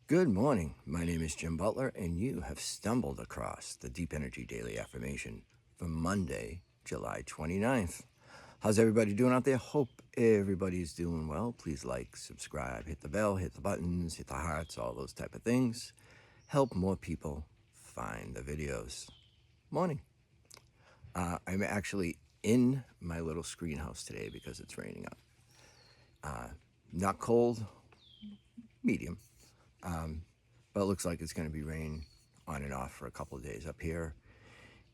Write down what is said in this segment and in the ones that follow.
Good morning. My name is Jim Butler, and you have stumbled across the Deep Energy Daily Affirmation for Monday, July 29th. How's everybody doing out there? Hope everybody's doing well. Please like, subscribe, hit the bell, hit the buttons, hit the hearts, all those type of things. Help more people find the videos. Morning. I'm actually in my little screen house today because it's raining out. Not cold, medium. But it looks like it's going to be rain on and off for a couple of days up here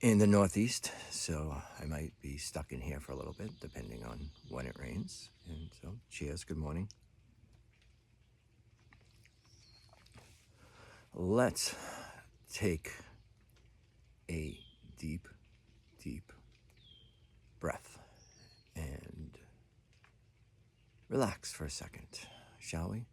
in the Northeast. So I might be stuck in here for a little bit, depending on when it rains. And so, cheers. Good morning. Let's take a deep, deep breath and relax for a second, shall we?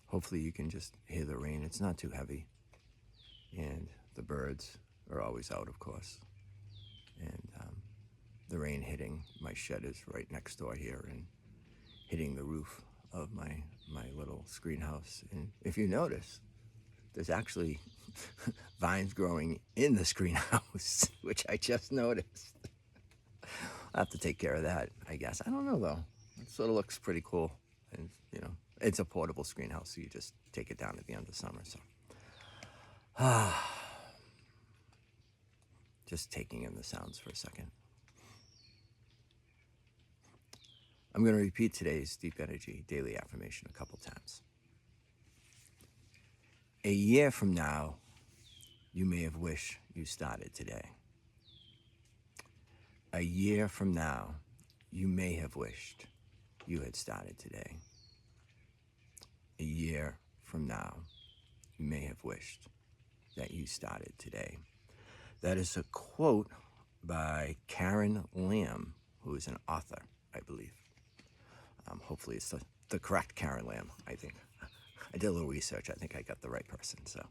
Hopefully you can just hear the rain. It's not too heavy. And the birds are always out, of course. And the rain hitting my shed is right next door here and hitting the roof of my little screenhouse. And if you notice, there's actually vines growing in the screenhouse, which I just noticed. I'll have to take care of that, I guess. I don't know, though. It sort of looks pretty cool. And, it's a portable screenhouse, so you just take it down at the end of summer. So, just taking in the sounds for a second. I'm going to repeat today's Deep Energy Daily Affirmation a couple times. A year from now, you may have wished you started today. A year from now, you may have wished you had started today. A year from now, you may have wished that you started today. That is a quote by Karen Lamb, who is an author, I believe. Hopefully it's the correct Karen Lamb, I think. I did a little research. I think I got the right person. So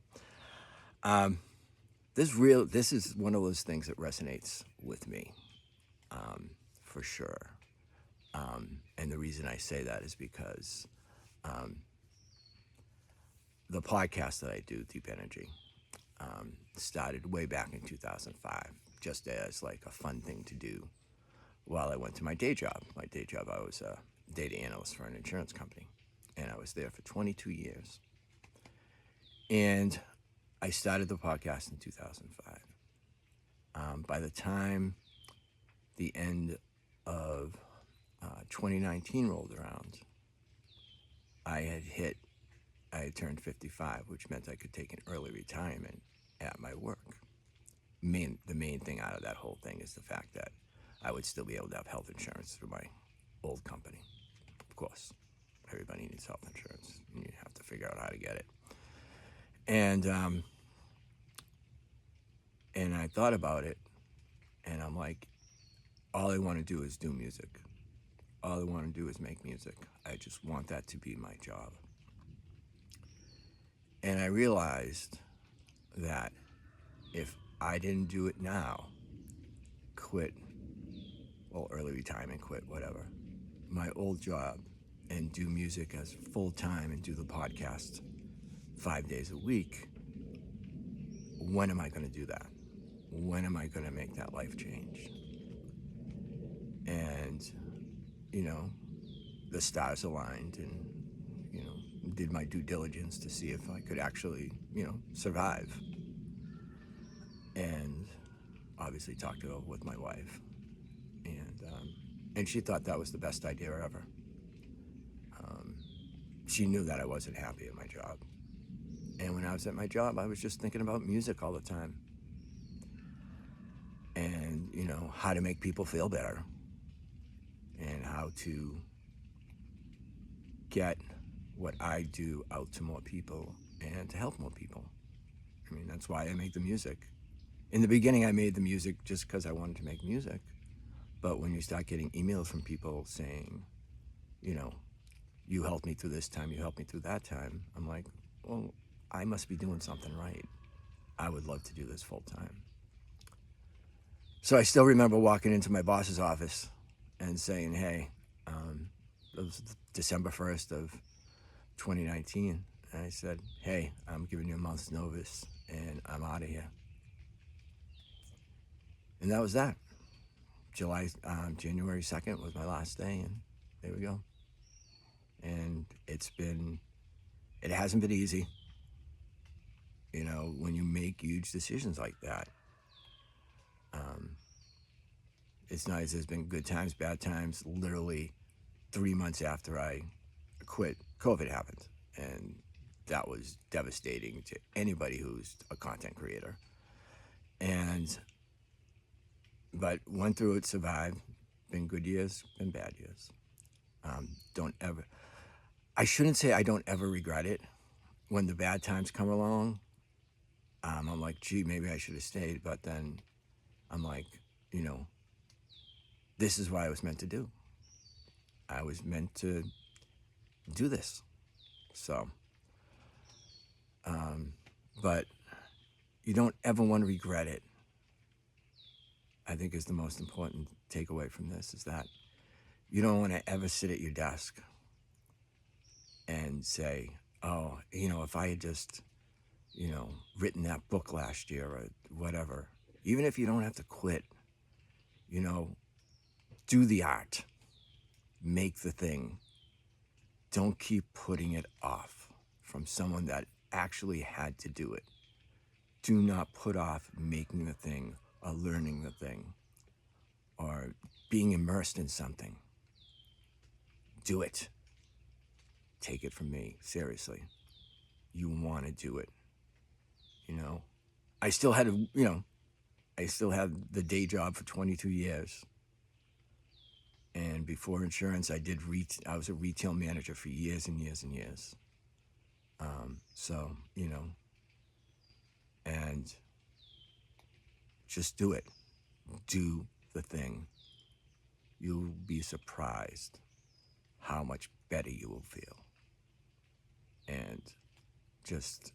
this is one of those things that resonates with me, for sure. And the reason I say that is because the podcast that I do, Deep Energy, started way back in 2005, just as like a fun thing to do while I went to my day job. My day job, I was a data analyst for an insurance company, and I was there for 22 years. And I started the podcast in 2005. By the time the end of 2019 rolled around, I had turned 55, which meant I could take an early retirement at my work. The main thing out of that whole thing is the fact that I would still be able to have health insurance through my old company. Of course, everybody needs health insurance, and you have to figure out how to get it. And I thought about it, and I'm like, all I want to do is do music. All I want to do is make music. I just want that to be my job. And I realized that if I didn't do it now, early retirement, quit, whatever, my old job, and do music as full-time and do the podcast 5 days a week, when am I going to do that? When am I going to make that life change? And, the stars aligned, and, did my due diligence to see if I could actually, survive. And obviously talked with my wife. And she thought that was the best idea ever. She knew that I wasn't happy at my job. And when I was at my job, I was just thinking about music all the time. And, how to make people feel better. And how to get what I do out to more people and to help more people. I mean, that's why I make the music. In the beginning, I made the music just because I wanted to make music. But when you start getting emails from people saying, you helped me through this time, you helped me through that time, I'm like, well, I must be doing something right. I would love to do this full time. So I still remember walking into my boss's office and saying, hey, it was December 1st of 2019. And I said, hey, I'm giving you a month's notice and I'm out of here. And that was that. January 2nd was my last day, and there we go. And it hasn't been easy. You know, when you make huge decisions like that, it's nice. There's been good times, bad times. Literally 3 months after I quit, COVID happened. And that was devastating to anybody who's a content creator. But went through it, survived. Been good years, been bad years. I shouldn't say I don't ever regret it. When the bad times come along, I'm like, gee, maybe I should have stayed. But then I'm like, you know, this is what I was meant to do. I was meant to do this. So, but you don't ever want to regret it. I think is the most important takeaway from this is that you don't want to ever sit at your desk and say, oh, if I had just, written that book last year or whatever, even if you don't have to quit, do the art, make the thing. Don't keep putting it off from someone that actually had to do it. Do not put off making the thing or learning the thing or being immersed in something. Do it. Take it from me, seriously. You want to do it. I still had the day job for 22 years. And before insurance, I was a retail manager for years and years and years. And just do it. Do the thing. You'll be surprised how much better you will feel. And just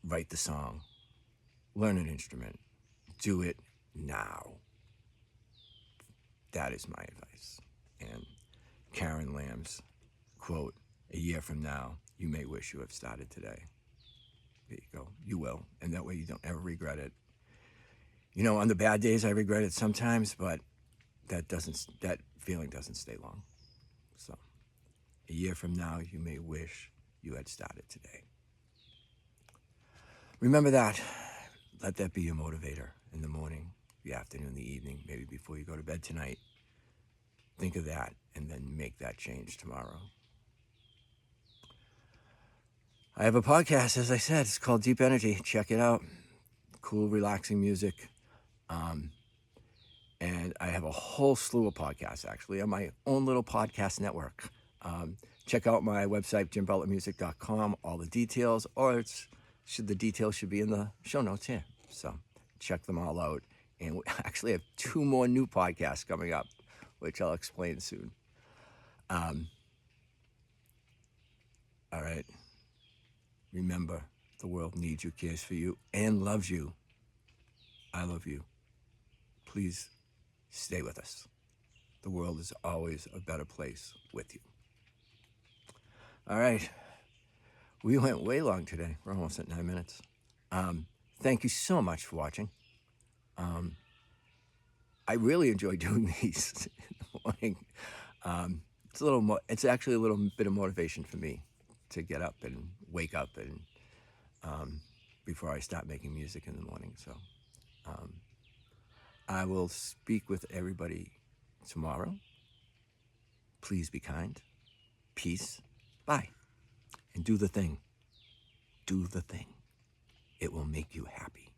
write the song, learn an instrument, do it now. That is my advice. And Karen Lamb's quote, a year from now, you may wish you have started today. There you go. You will. And that way you don't ever regret it. On the bad days, I regret it sometimes, but that feeling doesn't stay long. So a year from now, you may wish you had started today. Remember that. Let that be your motivator in the morning, the afternoon, the evening, maybe before you go to bed tonight. Think of that and then make that change tomorrow. I have a podcast, as I said. It's called Deep Energy. Check it out. Cool, relaxing music. And I have a whole slew of podcasts, actually, on my own little podcast network. Check out my website, jimbutlermusic.com, all the details, or the details should be in the show notes here. So check them all out. And we actually have 2 more new podcasts coming up, which I'll explain soon. All right. Remember, the world needs you, cares for you, and loves you. I love you. Please stay with us. The world is always a better place with you. All right. We went way long today. We're almost at 9 minutes. Thank you so much for watching. I really enjoy doing these in the morning. It's actually a little bit of motivation for me to get up and wake up and before I start making music in the morning. So I will speak with everybody tomorrow. Please be kind. Peace. Bye. And do the thing. Do the thing. It will make you happy.